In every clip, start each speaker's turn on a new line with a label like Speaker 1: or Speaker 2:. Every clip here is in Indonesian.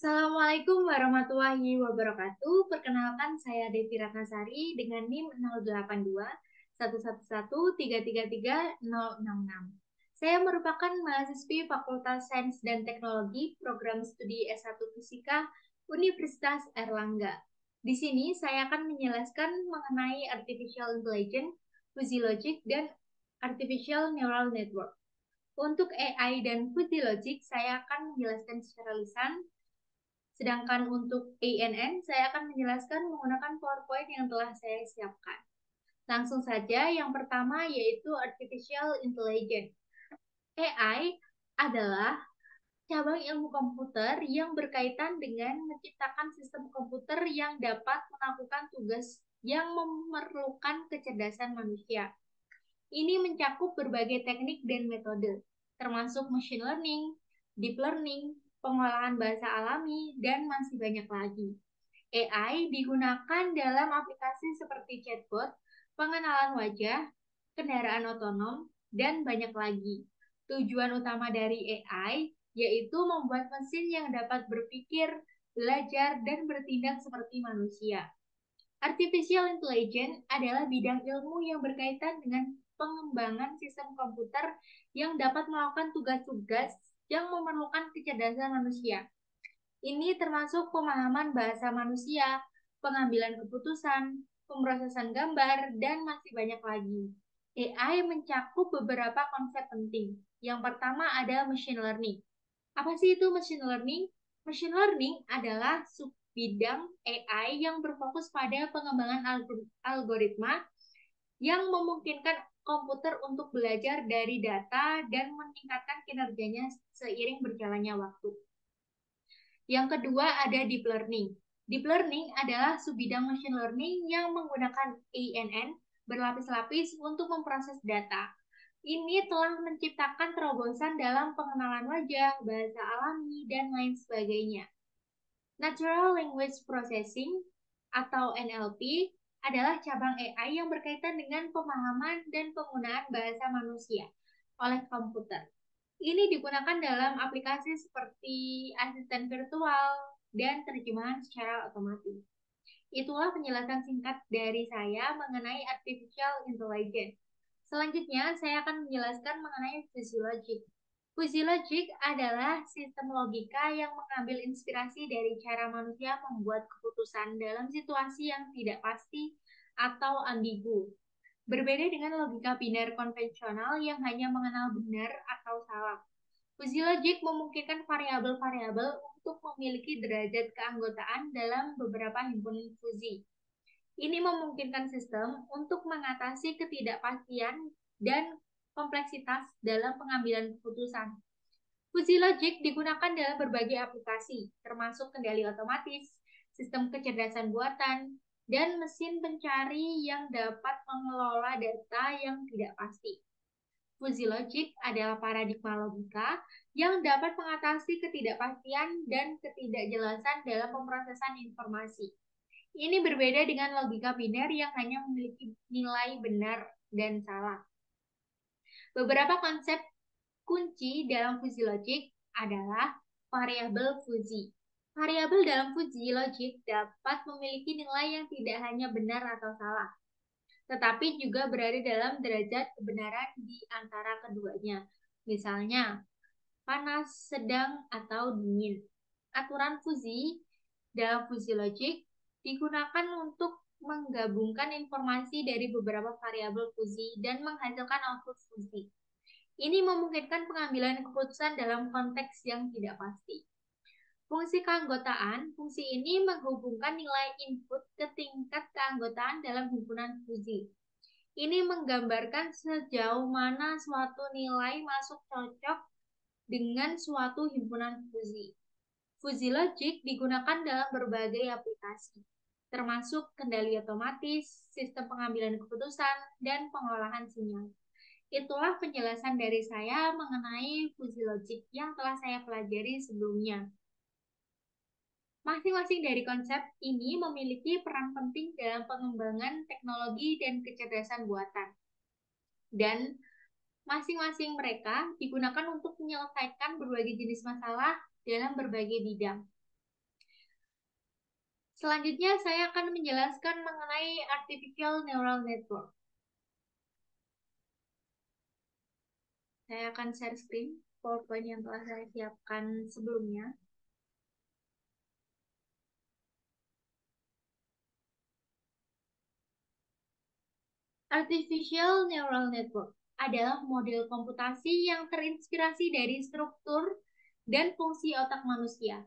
Speaker 1: Assalamualaikum warahmatullahi wabarakatuh. Perkenalkan saya Devi Ratnasari dengan NIM 082 111333066. Saya merupakan mahasiswi Fakultas Sains dan Teknologi Program Studi S1 Fisika Universitas Airlangga. Di sini saya akan menjelaskan mengenai Artificial Intelligence, Fuzzy Logic, dan Artificial Neural Network. Untuk AI dan Fuzzy Logic, saya akan menjelaskan secara lisan. Sedangkan untuk ANN, saya akan menjelaskan menggunakan PowerPoint yang telah saya siapkan. Langsung saja, yang pertama yaitu Artificial Intelligence. AI adalah cabang ilmu komputer yang berkaitan dengan menciptakan sistem komputer yang dapat melakukan tugas yang memerlukan kecerdasan manusia. Ini mencakup berbagai teknik dan metode, termasuk machine learning, deep learning, pengolahan bahasa alami, dan masih banyak lagi. AI digunakan dalam aplikasi seperti chatbot, pengenalan wajah, kendaraan otonom, dan banyak lagi. Tujuan utama dari AI yaitu membuat mesin yang dapat berpikir, belajar, dan bertindak seperti manusia. Artificial Intelligence adalah bidang ilmu yang berkaitan dengan pengembangan sistem komputer yang dapat melakukan tugas-tugas yang memerlukan kecerdasan manusia. Ini termasuk pemahaman bahasa manusia, pengambilan keputusan, pemrosesan gambar, dan masih banyak lagi. AI mencakup beberapa konsep penting. Yang pertama ada machine learning. Apa sih itu machine learning? Machine learning adalah subbidang AI yang berfokus pada pengembangan algoritma yang memungkinkan komputer untuk belajar dari data dan meningkatkan kinerjanya seiring berjalannya waktu. Yang kedua ada deep learning. Deep learning adalah subbidang machine learning yang menggunakan ANN berlapis-lapis untuk memproses data. Ini telah menciptakan terobosan dalam pengenalan wajah, bahasa alami, dan lain sebagainya. Natural Language Processing atau NLP adalah cabang AI yang berkaitan dengan pemahaman dan penggunaan bahasa manusia oleh komputer. Ini digunakan dalam aplikasi seperti asisten virtual dan terjemahan secara otomatis. Itulah penjelasan singkat dari saya mengenai artificial intelligence. Selanjutnya, saya akan menjelaskan mengenai Fuzzy Logic. Fuzzy Logic adalah sistem logika yang mengambil inspirasi dari cara manusia membuat keputusan dalam situasi yang tidak pasti atau ambigu. Berbeda dengan logika biner konvensional yang hanya mengenal benar atau salah. Fuzzy Logic memungkinkan variabel-variabel untuk memiliki derajat keanggotaan dalam beberapa himpunan fuzzy. Ini memungkinkan sistem untuk mengatasi ketidakpastian dan kompleksitas dalam pengambilan keputusan. Fuzzy Logic digunakan dalam berbagai aplikasi, termasuk kendali otomatis, sistem kecerdasan buatan, dan mesin pencari yang dapat mengelola data yang tidak pasti. Fuzzy Logic adalah paradigma logika yang dapat mengatasi ketidakpastian dan ketidakjelasan dalam pemrosesan informasi. Ini berbeda dengan logika biner yang hanya memiliki nilai benar dan salah. Beberapa konsep kunci dalam Fuzzy Logic adalah variabel fuzzy. Variabel dalam Fuzzy Logic dapat memiliki nilai yang tidak hanya benar atau salah, tetapi juga berada dalam derajat kebenaran di antara keduanya. Misalnya, panas, sedang, atau dingin. Aturan fuzzy dalam Fuzzy Logic digunakan untuk menggabungkan informasi dari beberapa variabel fuzzy dan menghasilkan output fuzzy. Ini memungkinkan pengambilan keputusan dalam konteks yang tidak pasti. Fungsi keanggotaan, fungsi ini menghubungkan nilai input ke tingkat keanggotaan dalam himpunan fuzzy. Ini menggambarkan sejauh mana suatu nilai masuk cocok dengan suatu himpunan fuzzy. Fuzzy Logic digunakan dalam berbagai aplikasi, termasuk kendali otomatis, sistem pengambilan keputusan, dan pengolahan sinyal. Itulah penjelasan dari saya mengenai Fuzzy Logic yang telah saya pelajari sebelumnya. Masing-masing dari konsep ini memiliki peran penting dalam pengembangan teknologi dan kecerdasan buatan. Dan masing-masing mereka digunakan untuk menyelesaikan berbagai jenis masalah dalam berbagai bidang. Selanjutnya, saya akan menjelaskan mengenai Artificial Neural Network. Saya akan share screen PowerPoint yang telah saya siapkan sebelumnya. Artificial Neural Network adalah model komputasi yang terinspirasi dari struktur dan fungsi otak manusia.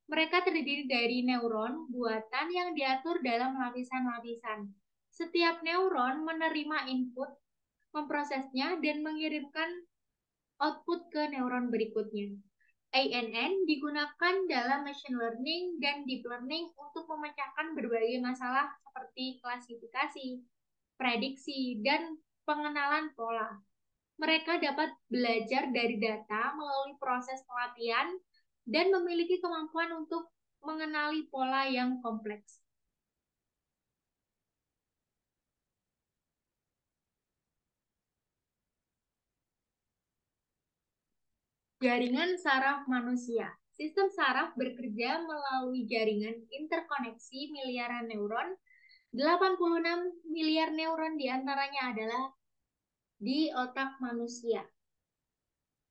Speaker 1: Mereka terdiri dari neuron buatan yang diatur dalam lapisan-lapisan. Setiap neuron menerima input, memprosesnya, dan mengirimkan output ke neuron berikutnya. ANN digunakan dalam machine learning dan deep learning untuk memecahkan berbagai masalah seperti klasifikasi, prediksi, dan pengenalan pola. Mereka dapat belajar dari data melalui proses pelatihan dan memiliki kemampuan untuk mengenali pola yang kompleks. Jaringan saraf manusia. Sistem saraf bekerja melalui jaringan interkoneksi miliaran neuron. 86 miliar neuron diantaranya adalah di otak manusia.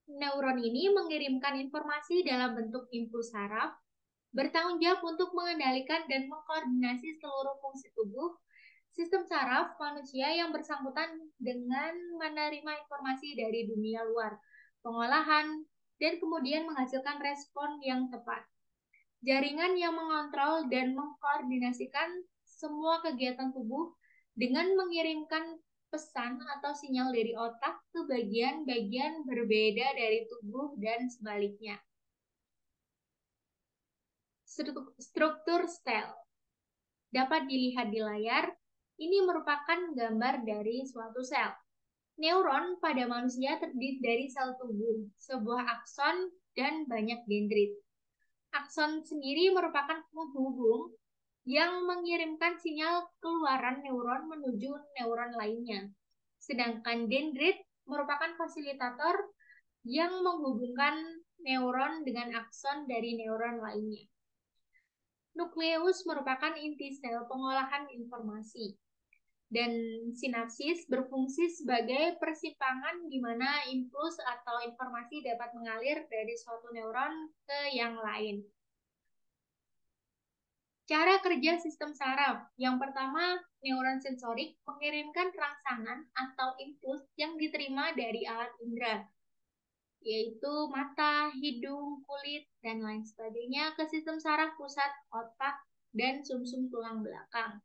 Speaker 1: Neuron ini mengirimkan informasi dalam bentuk impuls saraf, bertanggung jawab untuk mengendalikan dan mengkoordinasi seluruh fungsi tubuh. Sistem saraf manusia yang bersangkutan dengan menerima informasi dari dunia luar, pengolahan, dan kemudian menghasilkan respon yang tepat. Jaringan yang mengontrol dan mengkoordinasikan semua kegiatan tubuh dengan mengirimkan pesan atau sinyal dari otak ke bagian-bagian berbeda dari tubuh dan sebaliknya. Struktur sel dapat dilihat di layar. Ini merupakan gambar dari suatu sel. Neuron pada manusia terdiri dari sel tubuh, sebuah akson, dan banyak dendrit. Akson sendiri merupakan penghubung yang mengirimkan sinyal keluaran neuron menuju neuron lainnya. Sedangkan dendrit merupakan fasilitator yang menghubungkan neuron dengan akson dari neuron lainnya. Nukleus merupakan inti sel pengolahan informasi. Dan sinapsis berfungsi sebagai persimpangan di mana impuls atau informasi dapat mengalir dari suatu neuron ke yang lain. Cara kerja sistem saraf. Yang pertama, neuron sensorik mengirimkan rangsangan atau impuls yang diterima dari alat indera, yaitu mata, hidung, kulit, dan lain sebagainya ke sistem saraf pusat, otak, dan sumsum tulang belakang.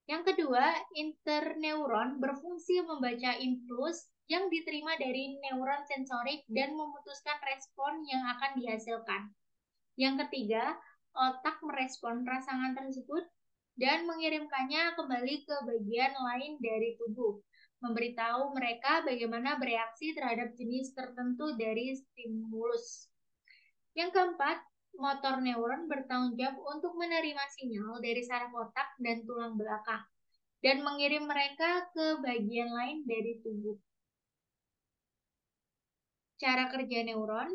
Speaker 1: Yang kedua, interneuron berfungsi membaca impuls yang diterima dari neuron sensorik dan memutuskan respon yang akan dihasilkan. Yang ketiga, otak merespon rangsangan tersebut dan mengirimkannya kembali ke bagian lain dari tubuh, memberitahu mereka bagaimana bereaksi terhadap jenis tertentu dari stimulus. Yang keempat, motor neuron bertanggung jawab untuk menerima sinyal dari saraf otak dan tulang belakang dan mengirim mereka ke bagian lain dari tubuh. Cara kerja neuron.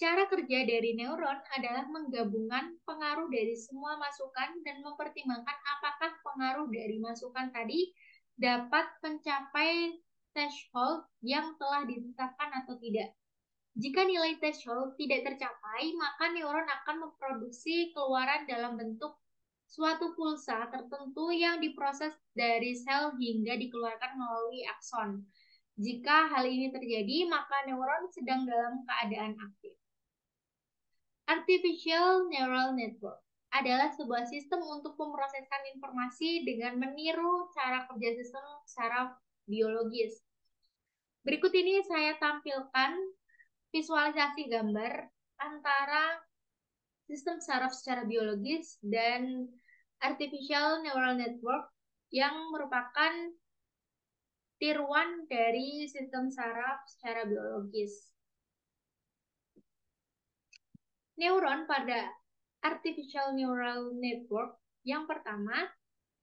Speaker 1: Cara kerja dari neuron adalah menggabungkan pengaruh dari semua masukan dan mempertimbangkan apakah pengaruh dari masukan tadi dapat mencapai threshold yang telah ditetapkan atau tidak. Jika nilai threshold tidak tercapai, maka neuron akan memproduksi keluaran dalam bentuk suatu pulsa tertentu yang diproses dari sel hingga dikeluarkan melalui akson. Jika hal ini terjadi, maka neuron sedang dalam keadaan aktif. Artificial Neural Network adalah sebuah sistem untuk pemrosesan informasi dengan meniru cara kerja sistem saraf biologis. Berikut ini saya tampilkan visualisasi gambar antara sistem saraf secara biologis dan artificial neural network yang merupakan tiruan dari sistem saraf secara biologis. Neuron pada artificial neural network yang pertama,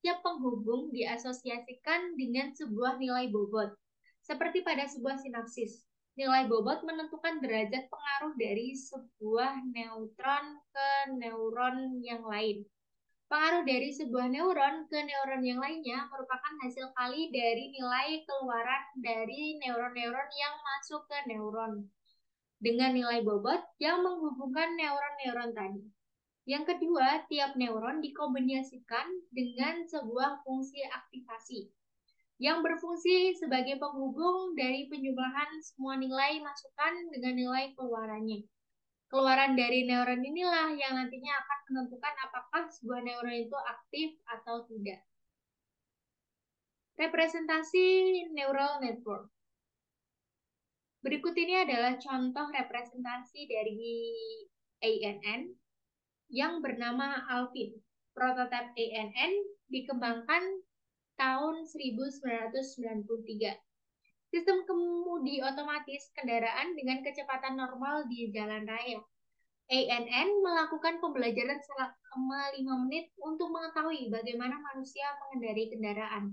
Speaker 1: tiap penghubung diasosiasikan dengan sebuah nilai bobot, seperti pada sebuah sinapsis. Nilai bobot menentukan derajat pengaruh dari sebuah neutron ke neuron yang lain. Pengaruh dari sebuah neuron ke neuron yang lainnya merupakan hasil kali dari nilai keluaran dari neuron-neuron yang masuk ke neuron dengan nilai bobot yang menghubungkan neuron-neuron tadi. Yang kedua, tiap neuron dikombinasikan dengan sebuah fungsi aktivasi yang berfungsi sebagai penghubung dari penjumlahan semua nilai masukan dengan nilai keluarannya. Keluaran dari neuron inilah yang nantinya akan menentukan apakah sebuah neuron itu aktif atau tidak. Representasi neural network. Berikut ini adalah contoh representasi dari ANN yang bernama Alvin. Prototipe ANN dikembangkan tahun 1993. Sistem kemudi otomatis kendaraan dengan kecepatan normal di jalan raya. ANN melakukan pembelajaran selama 5 menit untuk mengetahui bagaimana manusia mengendarai kendaraan.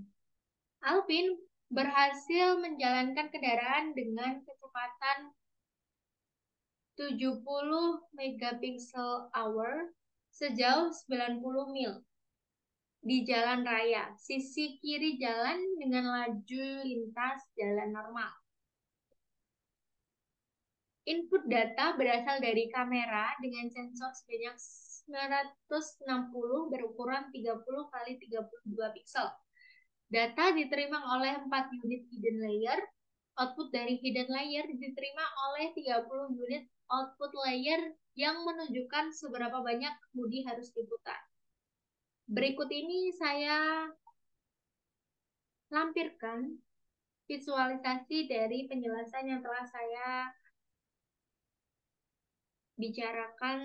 Speaker 1: Alvin berhasil menjalankan kendaraan dengan kecepatan 70 megapiksel hour sejauh 90 mil di jalan raya, sisi kiri jalan dengan laju lintas jalan normal. Input data berasal dari kamera dengan sensor sebanyak 960 berukuran 30 kali 32 piksel. Data diterima oleh 4 unit hidden layer. Output dari hidden layer diterima oleh 30 unit output layer yang menunjukkan seberapa banyak kemudi harus diputar. Berikut ini saya lampirkan visualisasi dari penjelasan yang telah saya bicarakan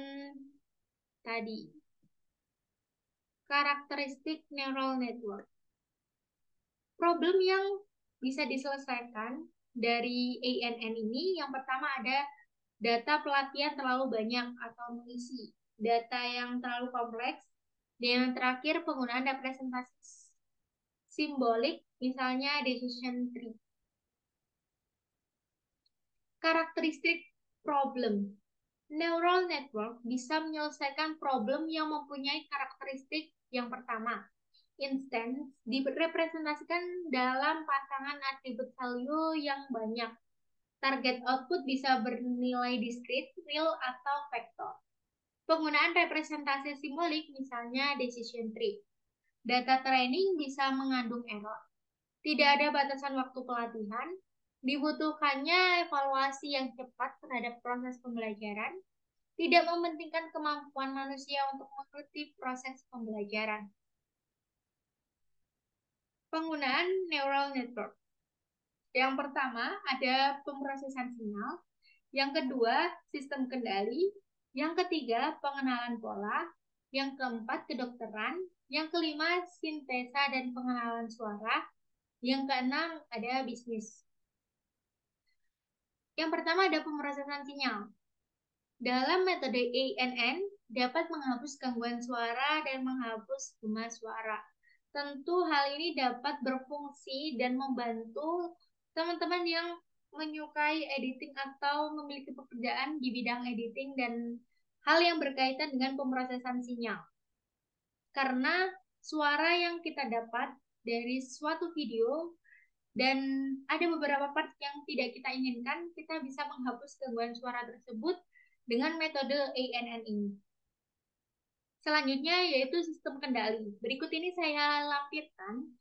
Speaker 1: tadi. Karakteristik neural network. Problem yang bisa diselesaikan dari ANN ini, yang pertama ada data pelatihan terlalu banyak atau mengisi, data yang terlalu kompleks, dan yang terakhir penggunaan representasi simbolik, misalnya decision tree. Karakteristik problem. Neural network bisa menyelesaikan problem yang mempunyai karakteristik yang pertama. Instance direpresentasikan dalam pasangan atribut value yang banyak. Target output bisa bernilai diskrit, real, atau vektor. Penggunaan representasi simbolik, misalnya decision tree. Data training bisa mengandung error. Tidak ada batasan waktu pelatihan. Dibutuhkannya evaluasi yang cepat terhadap proses pembelajaran. Tidak mementingkan kemampuan manusia untuk mengikuti proses pembelajaran. Penggunaan neural network. Yang pertama ada pemrosesan sinyal. Yang kedua, sistem kendali. Yang ketiga, pengenalan pola. Yang keempat, kedokteran. Yang kelima, sintesa dan pengenalan suara. Yang keenam, ada bisnis. Yang pertama ada pemrosesan sinyal. Dalam metode ANN dapat menghapus gangguan suara dan menghapus gema suara. Tentu hal ini dapat berfungsi dan membantu teman-teman yang menyukai editing atau memiliki pekerjaan di bidang editing dan hal yang berkaitan dengan pemrosesan sinyal. Karena suara yang kita dapat dari suatu video dan ada beberapa part yang tidak kita inginkan, kita bisa menghapus gangguan suara tersebut dengan metode ANN ini. Selanjutnya yaitu sistem kendali. Berikut ini saya lampirkan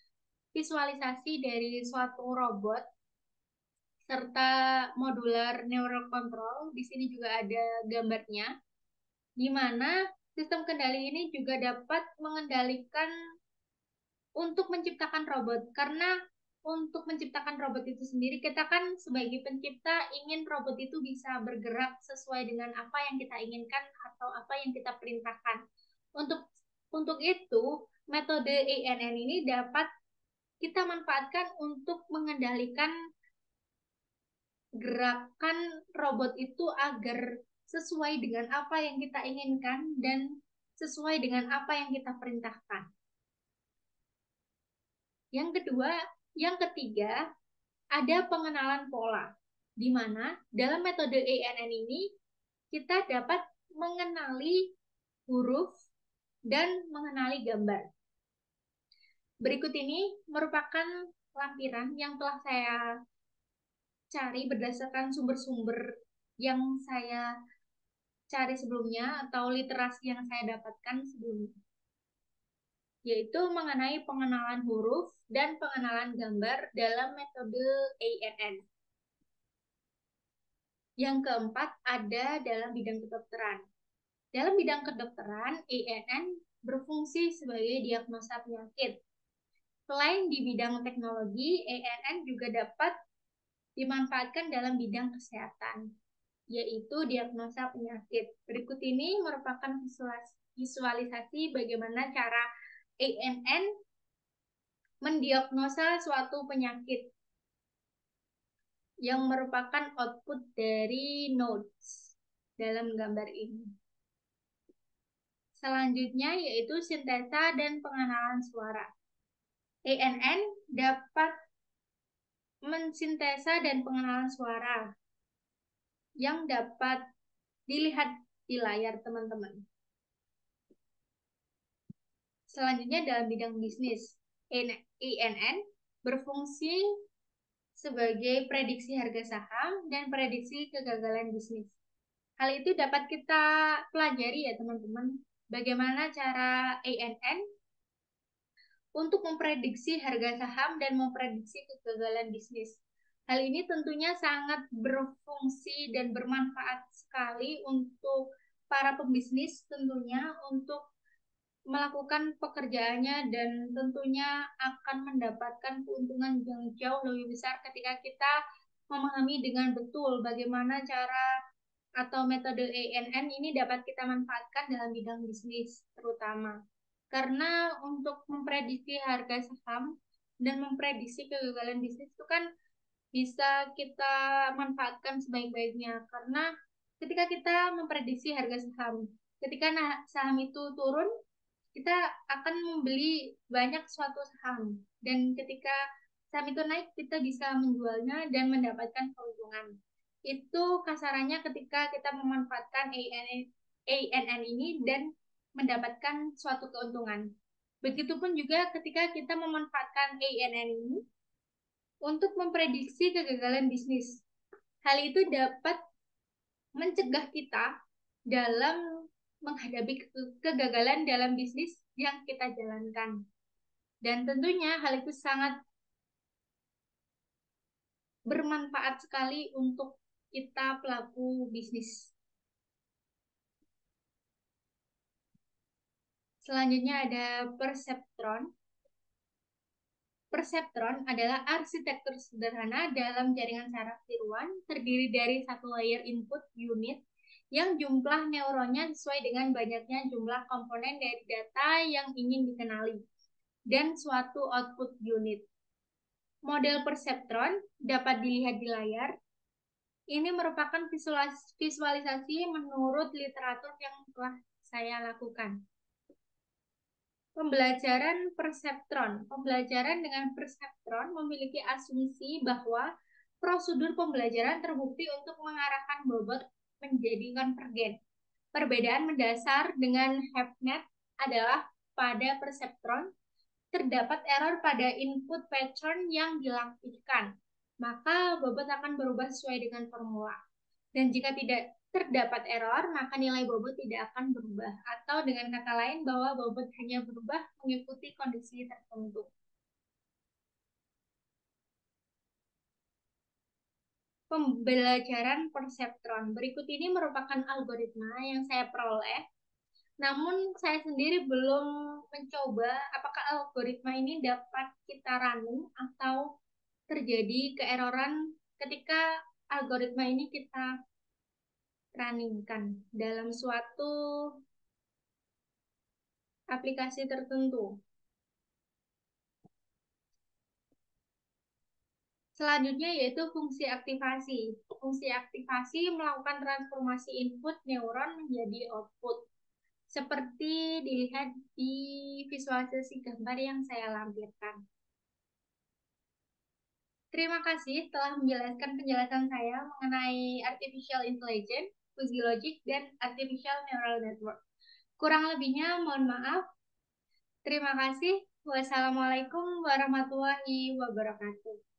Speaker 1: visualisasi dari suatu robot serta modular neural control. Di sini juga ada gambarnya, di mana sistem kendali ini juga dapat mengendalikan untuk menciptakan robot. Karena untuk menciptakan robot itu sendiri, kita kan sebagai pencipta ingin robot itu bisa bergerak sesuai dengan apa yang kita inginkan atau apa yang kita perintahkan. Untuk itu, metode ANN ini dapat kita manfaatkan untuk mengendalikan gerakan robot itu agar sesuai dengan apa yang kita inginkan dan sesuai dengan apa yang kita perintahkan. Yang ketiga, ada pengenalan pola. di mana dalam metode ANN ini kita dapat mengenali huruf dan mengenali gambar. Berikut ini merupakan lampiran yang telah saya cari berdasarkan sumber-sumber yang saya cari sebelumnya atau literasi yang saya dapatkan sebelumnya, yaitu mengenai pengenalan huruf dan pengenalan gambar dalam metode ANN. Yang keempat ada dalam bidang kedokteran. Dalam bidang kedokteran, ANN berfungsi sebagai diagnosa penyakit. Selain di bidang teknologi, ANN juga dapat dimanfaatkan dalam bidang kesehatan, yaitu diagnosa penyakit. Berikut ini merupakan visualisasi bagaimana cara ANN mendiagnosa suatu penyakit yang merupakan output dari nodes dalam gambar ini. Selanjutnya yaitu sintesa dan pengenalan suara. ANN dapat mensintesa dan pengenalan suara yang dapat dilihat di layar teman-teman. Selanjutnya dalam bidang bisnis, ANN berfungsi sebagai prediksi harga saham dan prediksi kegagalan bisnis. Hal itu dapat kita pelajari ya teman-teman, bagaimana cara ANN untuk memprediksi harga saham dan memprediksi kegagalan bisnis. Hal ini tentunya sangat berfungsi dan bermanfaat sekali untuk para pembisnis, tentunya untuk melakukan pekerjaannya dan tentunya akan mendapatkan keuntungan yang jauh lebih besar ketika kita memahami dengan betul bagaimana cara atau metode ANN ini dapat kita manfaatkan dalam bidang bisnis terutama. Karena untuk memprediksi harga saham dan memprediksi kegagalan bisnis itu kan bisa kita manfaatkan sebaik-baiknya. Karena ketika kita memprediksi harga saham, ketika saham itu turun, kita akan membeli banyak suatu saham. Dan ketika saham itu naik, kita bisa menjualnya dan mendapatkan keuntungan. Itu kasarannya ketika kita memanfaatkan ANN ini dan mendapatkan suatu keuntungan. Begitupun juga ketika kita memanfaatkan ANN ini untuk memprediksi kegagalan bisnis. Hal itu dapat mencegah kita dalam menghadapi kegagalan dalam bisnis yang kita jalankan. Dan tentunya hal itu sangat bermanfaat sekali untuk kita pelaku bisnis. Selanjutnya ada perseptron. Perseptron adalah arsitektur sederhana dalam jaringan saraf tiruan, terdiri dari satu layer input unit yang jumlah neuronnya sesuai dengan banyaknya jumlah komponen dari data yang ingin dikenali, dan suatu output unit. Model perseptron dapat dilihat di layar. Ini merupakan visualisasi menurut literatur yang telah saya lakukan. Pembelajaran perseptron. Pembelajaran dengan perseptron memiliki asumsi bahwa prosedur pembelajaran terbukti untuk mengarahkan bobot menjadi konvergen. Perbedaan mendasar dengan HepNet adalah pada perseptron terdapat error pada input pattern yang dilakukan, maka bobot akan berubah sesuai dengan formula. Dan jika tidak terdapat error, maka nilai bobot tidak akan berubah. Atau dengan kata lain, bahwa bobot hanya berubah mengikuti kondisi tertentu. Pembelajaran perseptron. Berikut ini merupakan algoritma yang saya peroleh. Namun saya sendiri belum mencoba apakah algoritma ini dapat kita running atau terjadi keeroran ketika algoritma ini kita runningkan dalam suatu aplikasi tertentu. Selanjutnya yaitu fungsi aktivasi. Fungsi aktivasi melakukan transformasi input neuron menjadi output. Seperti dilihat di visualisasi gambar yang saya lampirkan. Terima kasih telah menjelaskan penjelasan saya mengenai artificial intelligence, fuzzy logic, dan artificial neural network. Kurang lebihnya mohon maaf. Terima kasih. Wassalamualaikum warahmatullahi wabarakatuh.